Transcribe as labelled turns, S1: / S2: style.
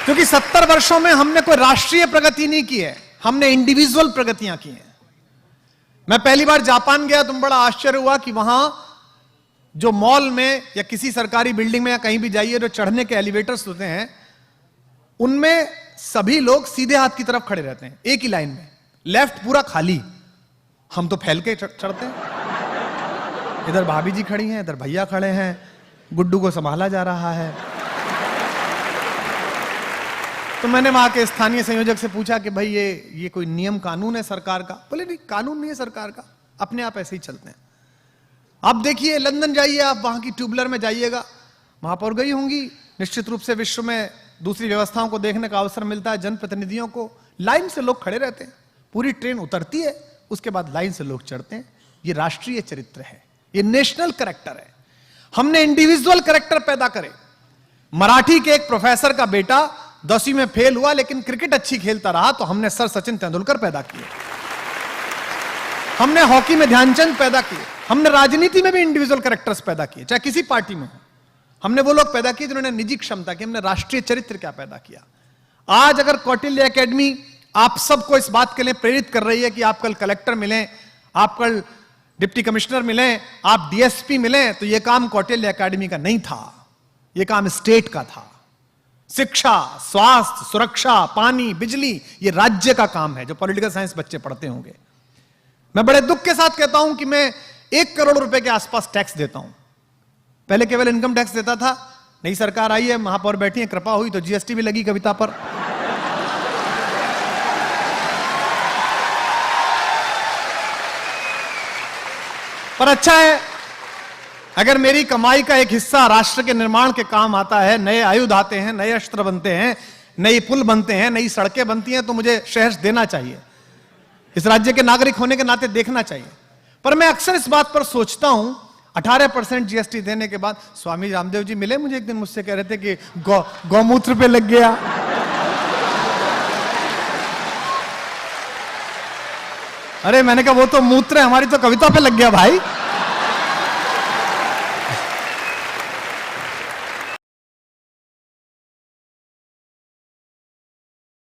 S1: क्योंकि 70 वर्षों में हमने कोई राष्ट्रीय प्रगति नहीं की है, हमने इंडिविजुअल प्रगतियां की हैं। मैं पहली बार जापान गया तो बड़ा आश्चर्य हुआ कि वहां जो मॉल में या किसी सरकारी बिल्डिंग में या कहीं भी जाइए, जो चढ़ने के एलिवेटर्स होते हैं, उनमें सभी लोग सीधे हाथ की तरफ खड़े रहते हैं, एक ही लाइन में, लेफ्ट पूरा खाली। हम तो फैल के चढ़ते हैं। इधर भाभी जी खड़ी हैं, इधर भैया खड़े हैं, गुड्डू को संभाला जा रहा है। तो मैंने वहां के स्थानीय संयोजक से पूछा कि भाई ये कोई नियम कानून है सरकार का? बोले नहीं, कानून नहीं है सरकार का, अपने आप ऐसे ही चलते हैं। आप देखिए, लंदन जाइए आप, वहां की ट्यूबलर में जाइएगा, महापौर गई होंगी, निश्चित रूप से विश्व में दूसरी व्यवस्थाओं को देखने का अवसर मिलता है जनप्रतिनिधियों को। लाइन से लोग खड़े रहते हैं, पूरी ट्रेन उतरती है, उसके बाद लाइन से लोग चढ़ते हैं। ये राष्ट्रीय चरित्र है, ये नेशनल कैरेक्टर है। हमने इंडिविजुअल कैरेक्टर पैदा करे। मराठी के एक प्रोफेसर का बेटा 10वीं में फेल हुआ लेकिन क्रिकेट अच्छी खेलता रहा, तो हमने सर सचिन तेंदुलकर पैदा किए। हमने हॉकी में ध्यानचंद पैदा किए। हमने राजनीति में भी इंडिविजुअल कैरेक्टर्स पैदा किए, चाहे किसी पार्टी में हो। हमने वो लोग पैदा किए जिन्होंने निजी क्षमता की। हमने राष्ट्रीय चरित्र क्या पैदा किया। आज अगर कौटिल्य एकेडमी आप सबको इस बात के लिए प्रेरित कर रही है कि आप कल कलेक्टर मिलें, आप कल डिप्टी कमिश्नर मिलें, आप डीएसपी मिलें, तो यह काम कौटिल्य एकेडमी का नहीं था, यह काम स्टेट का था। शिक्षा, स्वास्थ्य, सुरक्षा, पानी, बिजली, ये राज्य का काम है, जो पॉलिटिकल साइंस बच्चे पढ़ते होंगे। मैं बड़े दुख के साथ कहता हूं कि मैं 1 करोड़ रुपए के आसपास टैक्स देता हूं। पहले केवल इनकम टैक्स देता था, नई सरकार आई है, महापौर बैठी है, कृपा हुई तो जीएसटी भी लगी कविता पर। पर अच्छा है, अगर मेरी कमाई का एक हिस्सा राष्ट्र के निर्माण के काम आता है, नए आयुध आते हैं, नए अस्त्र बनते हैं, नई पुल बनते हैं, नई सड़कें बनती हैं, तो मुझे शेयर्स देना चाहिए। इस राज्य के नागरिक होने के नाते देखना चाहिए। पर मैं अक्सर इस बात पर सोचता हूं, 18% जीएसटी देने के बाद, स्वामी रामदेव जी मिले मुझे एक दिन, मुझसे कह रहे थे कि गौमूत्र पे लग गया। अरे मैंने कहा वो तो मूत्र है, हमारी तो कविता पे लग गया भाई।